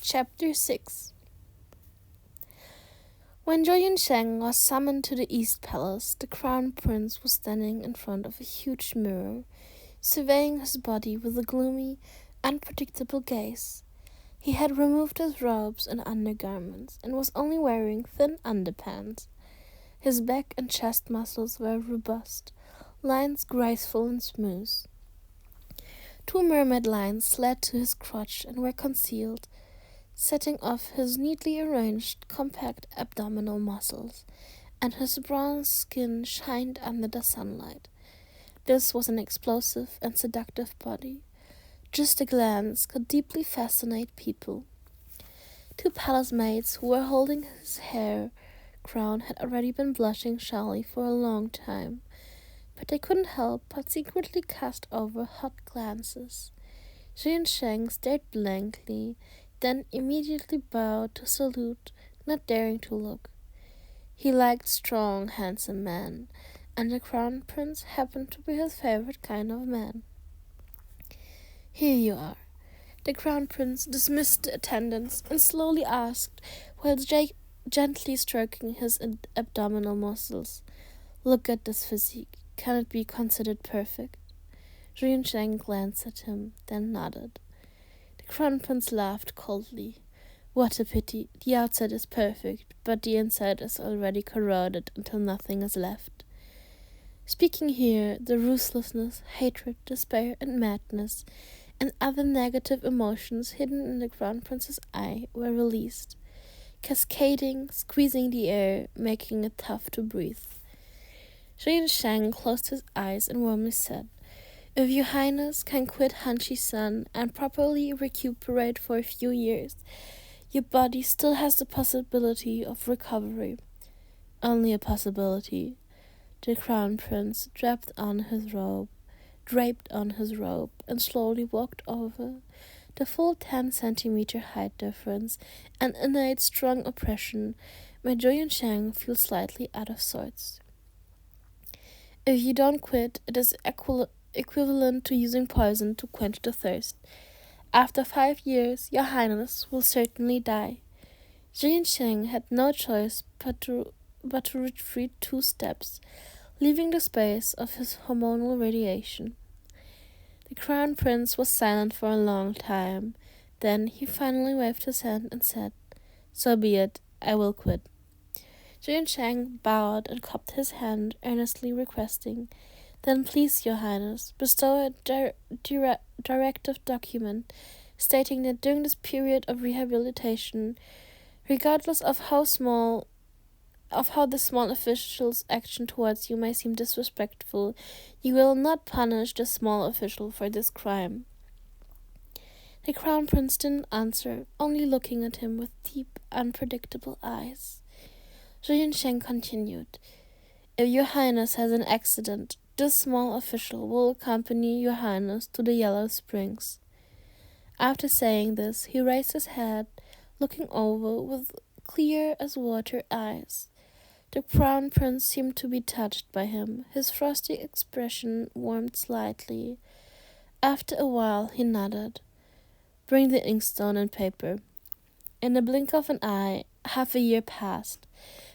Chapter 6. When Zhou Yunsheng was summoned to the East Palace, the Crown Prince was standing in front of a huge mirror, surveying his body with a gloomy, unpredictable gaze. He had removed his robes and undergarments, and was only wearing thin underpants. His back and chest muscles were robust, lines graceful and smooth. 2 mermaid lines led to his crotch and were concealed, setting off his neatly arranged, compact abdominal muscles, and his bronze skin shined under the sunlight. This was an explosive and seductive body. Just a glance could deeply fascinate people. 2 palace maids who were holding his hair crown had already been blushing shyly for a long time, but they couldn't help but secretly cast over hot glances. Zhou Yunsheng stared blankly, then immediately bowed to salute, not daring to look. He liked strong, handsome men, and the Crown Prince happened to be his favorite kind of man. "Here you are." The Crown Prince dismissed the attendants and slowly asked, while gently stroking his abdominal muscles, "Look at this physique. Can it be considered perfect?" Zhou Yunsheng glanced at him, then nodded. The Crown Prince laughed coldly. "What a pity. The outside is perfect, but the inside is already corroded until nothing is left." Speaking here, the ruthlessness, hatred, despair, and madness, and other negative emotions hidden in the Crown Prince's eye were released, cascading, squeezing the air, making it tough to breathe. Zhou Yunsheng closed his eyes and warmly said, "If your Highness can quit Hanshi-san and properly recuperate for a few years, your body still has the possibility of recovery." "Only a possibility." The Crown Prince draped on his robe, and slowly walked over. The full 10-centimeter height difference and innate strong oppression made Zhou Yunsheng feel slightly out of sorts. "If you don't quit, it is equivalent to using poison to quench the thirst. After 5 years, your Highness will certainly die." Zhou Yunsheng had no choice but to retreat 2 steps, leaving the space of his hormonal radiation. The Crown Prince was silent for a long time. Then he finally waved his hand and said, "So be it, I will quit." Zhou Yunsheng bowed and cupped his hand, earnestly requesting, "Then please, your Highness, bestow a directive document stating that during this period of rehabilitation, regardless of how the small official's action towards you may seem disrespectful, you will not punish the small official for this crime." The Crown Prince didn't answer, only looking at him with deep, unpredictable eyes. Zhou Yunsheng continued, "If your Highness has an accident, this small official will accompany your Highness to the Yellow Springs." After saying this, he raised his head, looking over with clear-as-water eyes. The Crown Prince seemed to be touched by him. His frosty expression warmed slightly. After a while, he nodded. "Bring the inkstone and paper." In the blink of an eye, half a year passed.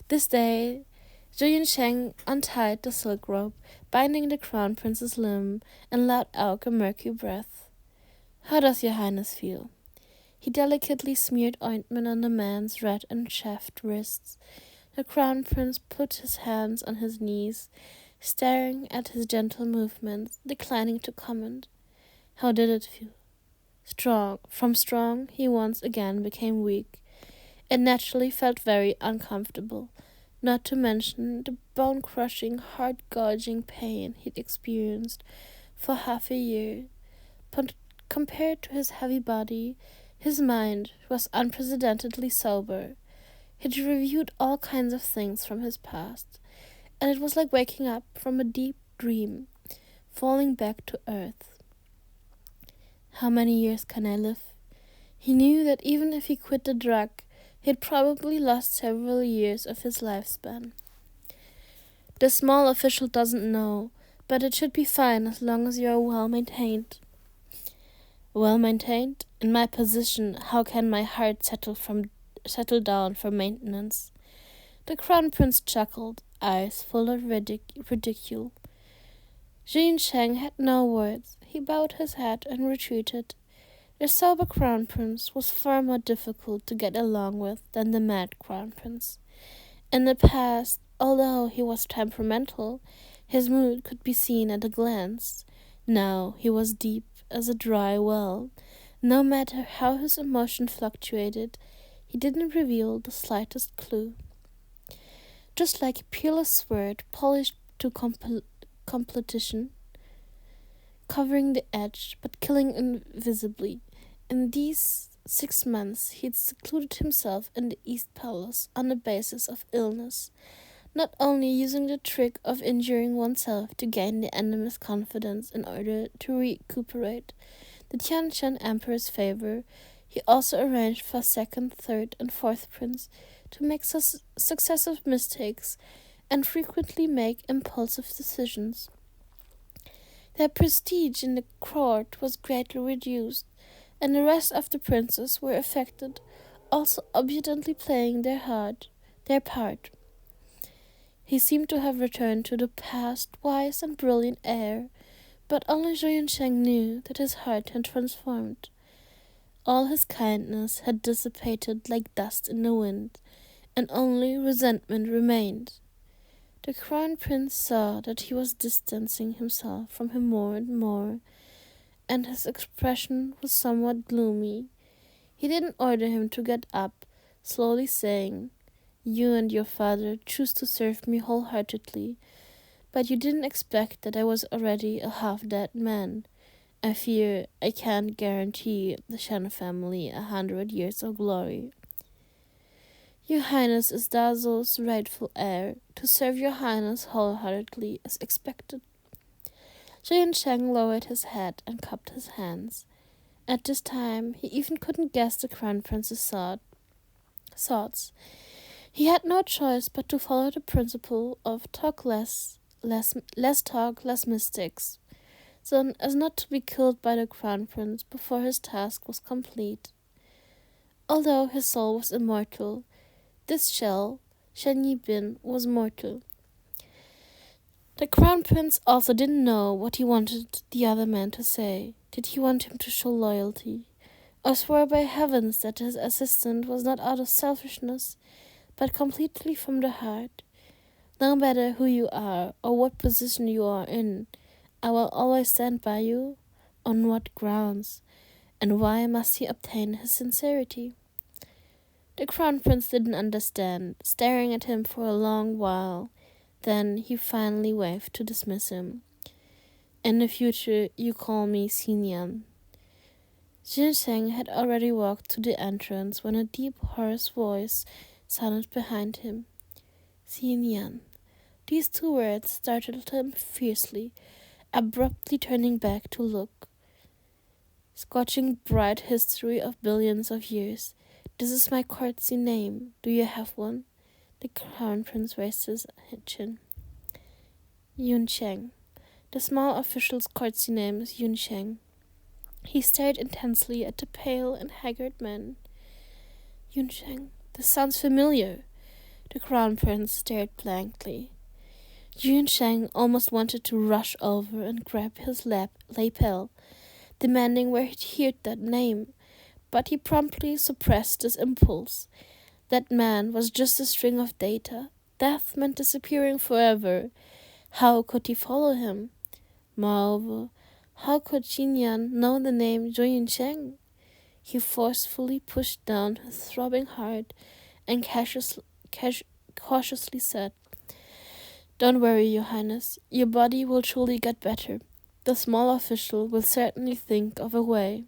This day, Zhou Yunsheng untied the silk rope, binding the Crown Prince's limb, and let out a murky breath. "How does your Highness feel?" He delicately smeared ointment on the man's red and chafed wrists. The Crown Prince put his hands on his knees, staring at his gentle movements, declining to comment. How did it feel? From strong, he once again became weak. It naturally felt very uncomfortable, not to mention the bone-crushing, heart-gouging pain he'd experienced for half a year. But compared to his heavy body, his mind was unprecedentedly sober. He'd reviewed all kinds of things from his past, and it was like waking up from a deep dream, falling back to earth. How many years can I live? He knew that even if he quit the drug, he'd probably lost several years of his lifespan. The small official doesn't know, but it should be fine as long as you are well maintained. Well maintained? In my position, how can my heart settle down for maintenance? The Crown Prince chuckled, eyes full of ridicule. Jean Sheng had no words. He bowed his head and retreated. The sober Crown Prince was far more difficult to get along with than the mad Crown Prince. In the past, although he was temperamental, his mood could be seen at a glance. Now he was deep as a dry well. No matter how his emotion fluctuated, he didn't reveal the slightest clue. Just like a peerless sword polished to completion, covering the edge but killing invisibly. In these 6 months, he had secluded himself in the East Palace on the basis of illness, not only using the trick of injuring oneself to gain the enemy's confidence in order to recuperate the Tianshan Emperor's favor, he also arranged for second, third, and fourth prince to make successive mistakes and frequently make impulsive decisions. Their prestige in the court was greatly reduced, and the rest of the princes were affected, also obediently playing their part. He seemed to have returned to the past wise and brilliant air, but only Zhou Yunsheng knew that his heart had transformed. All his kindness had dissipated like dust in the wind, and only resentment remained. The Crown Prince saw that he was distancing himself from him more and more, and his expression was somewhat gloomy. He didn't order him to get up, slowly saying, "You and your father choose to serve me wholeheartedly, but you didn't expect that I was already a half-dead man. I fear I can't guarantee the Shen family 100 years of glory. Your Highness is Dazo's rightful heir. To serve your Highness wholeheartedly is expected." Zhou Sheng lowered his head and cupped his hands. At this time, he even couldn't guess the Crown Prince's thoughts. He had no choice but to follow the principle of talk less talk, less mistakes, so as not to be killed by the Crown Prince before his task was complete. Although his soul was immortal, this shell, Shen Yibin, was mortal. The Crown Prince also didn't know what he wanted the other man to say. Did he want him to show loyalty, or swear by heavens that his assistant was not out of selfishness, but completely from the heart? No matter who you are or what position you are in, I will always stand by you. On what grounds? And why must he obtain his sincerity? The Crown Prince didn't understand, staring at him for a long while. Then he finally waved to dismiss him. "In the future, you call me Xinyan." Ginseng had already walked to the entrance when a deep, hoarse voice sounded behind him. "Xinyan." These 2 words startled him fiercely, abruptly turning back to look. "Scorching bright history of billions of years. This is my courtesy name. Do you have one?" The Crown Prince raised his chin. "Yunsheng." The small official's courtesy name is Yunsheng. He stared intensely at the pale and haggard man. "Yunsheng, this sounds familiar." The Crown Prince stared blankly. Yunsheng almost wanted to rush over and grab his lapel, demanding where he'd heard that name, but he promptly suppressed this impulse. That man was just a string of data. Death meant disappearing forever. How could he follow him? Moreover, how could Xinyan know the name Zhou Yunsheng? He forcefully pushed down his throbbing heart and cautiously said, "Don't worry, Your Highness. Your body will surely get better. The small official will certainly think of a way."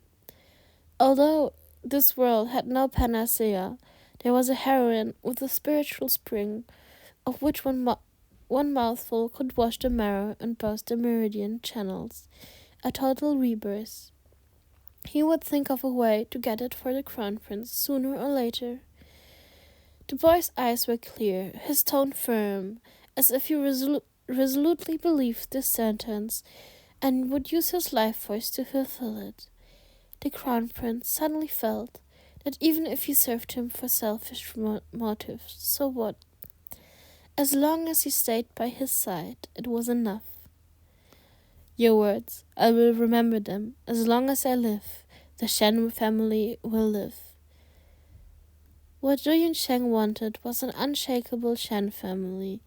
Although this world had no panacea, there was a heroine with a spiritual spring, of which one mouthful could wash the marrow and burst the meridian channels. A total rebirth. He would think of a way to get it for the Crown Prince sooner or later. The boy's eyes were clear, his tone firm, as if he resolutely believed this sentence and would use his life force to fulfill it. the crown prince suddenly felt that even if he served him for selfish motives, so what? As long as he stayed by his side, it was enough. Your words, I will remember them. As long as I live, the Shen family will live. What Zhou Yunsheng wanted was an unshakable Shen family.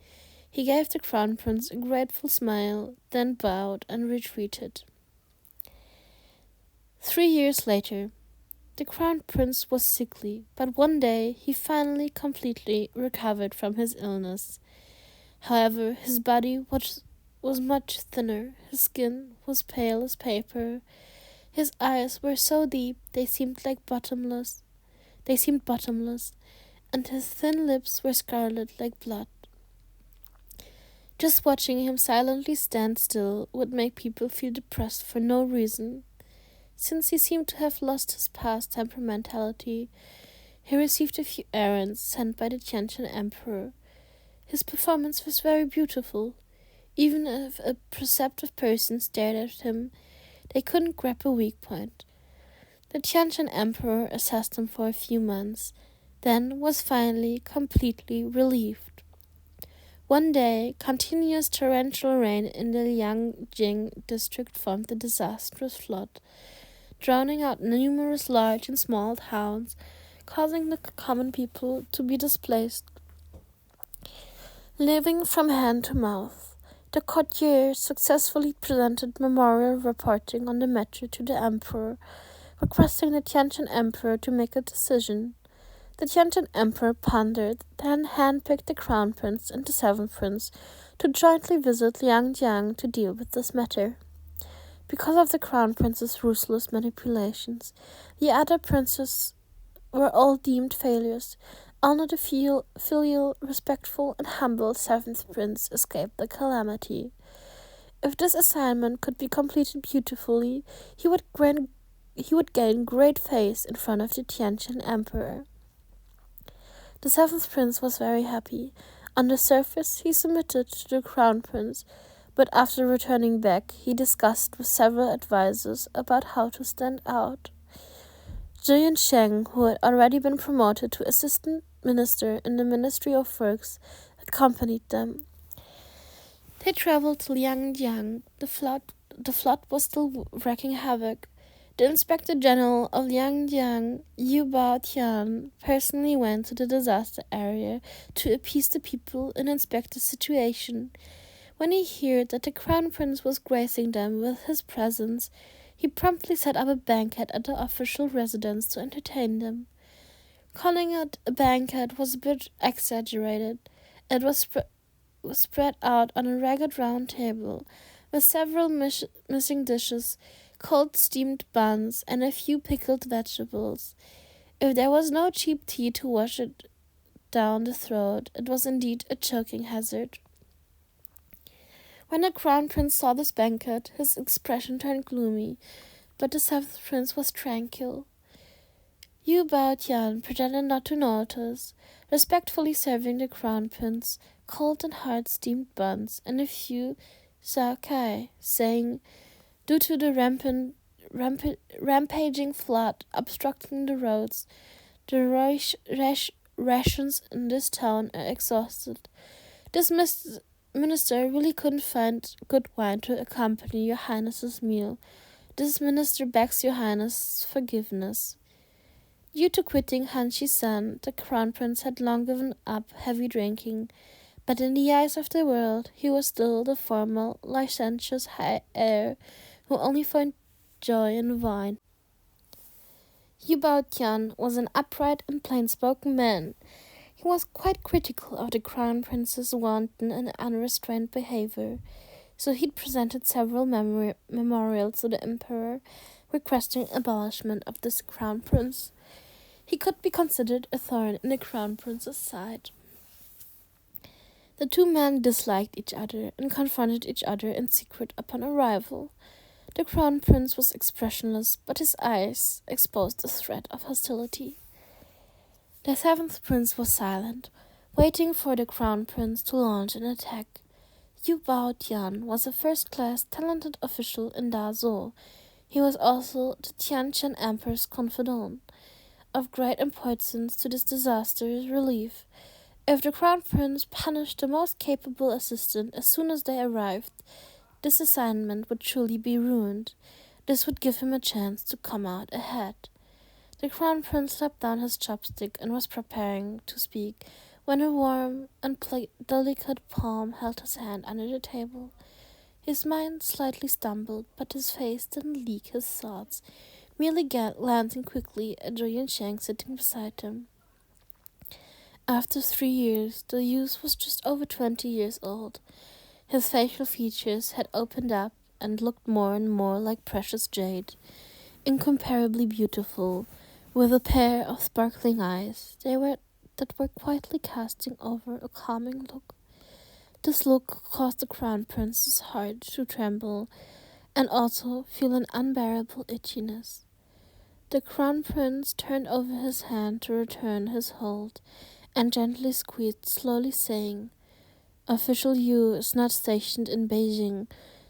He gave the crown prince a grateful smile, then bowed and retreated. 3 years later, the crown prince was sickly, but one day he finally completely recovered from his illness. However, his body was much thinner, his skin was pale as paper, his eyes were so deep they seemed bottomless, and his thin lips were scarlet like blood. Just watching him silently stand still would make people feel depressed for no reason. Since he seemed to have lost his past temperamentality, he received a few errands sent by the Tiantian emperor. His performance was very beautiful. Even if a perceptive person stared at him, they couldn't grab a weak point. The Tiantian emperor assessed him for a few months, then was finally completely relieved. One day, continuous torrential rain in the Liangjing district formed a disastrous flood, drowning out numerous large and small towns, causing the common people to be displaced. Living from hand to mouth, the courtiers successfully presented memorial reporting on the matter to the emperor, requesting the Tiantian emperor to make a decision. The Tiantian emperor pondered, then handpicked the crown prince and the seventh prince to jointly visit Liangjiang to deal with this matter. Because of the crown prince's ruthless manipulations, the other princes were all deemed failures. Only the filial, respectful, and humble seventh prince escaped the calamity. If this assignment could be completed beautifully, he would gain great face in front of the Tiantian emperor. The seventh prince was very happy. On the surface, he submitted to the crown prince, but after returning back, he discussed with several advisors about how to stand out. Zhou Yunsheng, who had already been promoted to assistant minister in the Ministry of Works, accompanied them. They traveled to Liangjiang. The flood was still wreaking havoc. The Inspector General of Liangjiang, Yu Baotian, personally went to the disaster area to appease the people and inspect the situation. When he heard that the crown prince was gracing them with his presence, he promptly set up a banquet at the official residence to entertain them. Calling it a banquet was a bit exaggerated. It was spread out on a ragged round table, with several missing dishes, cold steamed buns, and a few pickled vegetables. If there was no cheap tea to wash it down the throat, it was indeed a choking hazard. When the crown prince saw this banquet, his expression turned gloomy, but the seventh prince was tranquil. Yu Baotian pretended not to notice, respectfully serving the crown prince cold and hard steamed buns and a few sakai, saying, "Due to the rampaging flood obstructing the roads, the rations in this town are exhausted. This minister really couldn't find good wine to accompany your highness's meal. This minister begs your highness's forgiveness." Due to quitting Hanshi-san, the crown prince had long given up heavy drinking, but in the eyes of the world he was still the formal, licentious heir who only found joy in wine. Yu Baotian was an upright and plain-spoken man. He was quite critical of the crown prince's wanton and unrestrained behavior, so he'd presented several memorials to the emperor, requesting abolishment of this crown prince. He could be considered a thorn in the crown prince's side. The two men disliked each other and confronted each other in secret upon arrival. The crown prince was expressionless, but his eyes exposed a threat of hostility. The seventh prince was silent, waiting for the crown prince to launch an attack. Yu Baotian was a first-class, talented official in Dazhou. He was also the Tianqian Emperor's confidant, of great importance to this disaster's relief. If the Crown Prince punished the most capable assistant as soon as they arrived, this assignment would surely be ruined. This would give him a chance to come out ahead. The Crown Prince slapped down his chopstick and was preparing to speak when a warm and delicate palm held his hand under the table. His mind slightly stumbled, but his face didn't leak his thoughts, merely glancing quickly at Zhou Yunsheng sitting beside him. After 3 years, the youth was just over 20 years old. His facial features had opened up and looked more and more like precious jade, incomparably beautiful, with a pair of sparkling eyes that were quietly casting over a calming look. This look caused the Crown Prince's heart to tremble and also feel an unbearable itchiness. The Crown Prince turned over his hand to return his hold and gently squeezed, slowly saying, "Official Yu is not stationed in Beijing,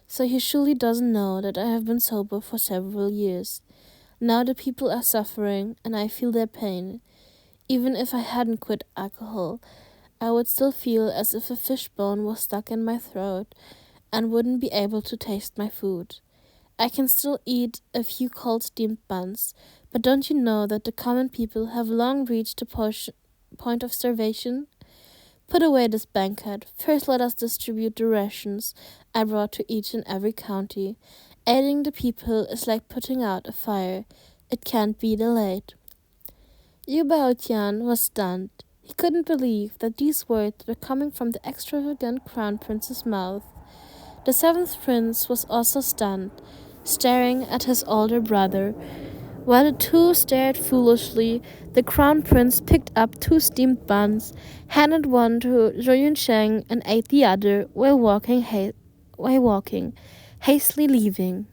so he surely doesn't know that I have been sober for several years. Now the people are suffering, and I feel their pain. Even if I hadn't quit alcohol, I would still feel as if a fishbone was stuck in my throat and wouldn't be able to taste my food. I can still eat a few cold steamed buns, but don't you know that the common people have long reached the point of starvation? Put away this banquet. First let us distribute the rations I brought to each and every county. Aiding the people is like putting out a fire. It can't be delayed." Yu Baotian was stunned. He couldn't believe that these words were coming from the extravagant crown prince's mouth. The seventh prince was also stunned, staring at his older brother. While the two stared foolishly, the Crown Prince picked up 2 steamed buns, handed one to Zhou Yunsheng, and ate the other while walking, hastily leaving.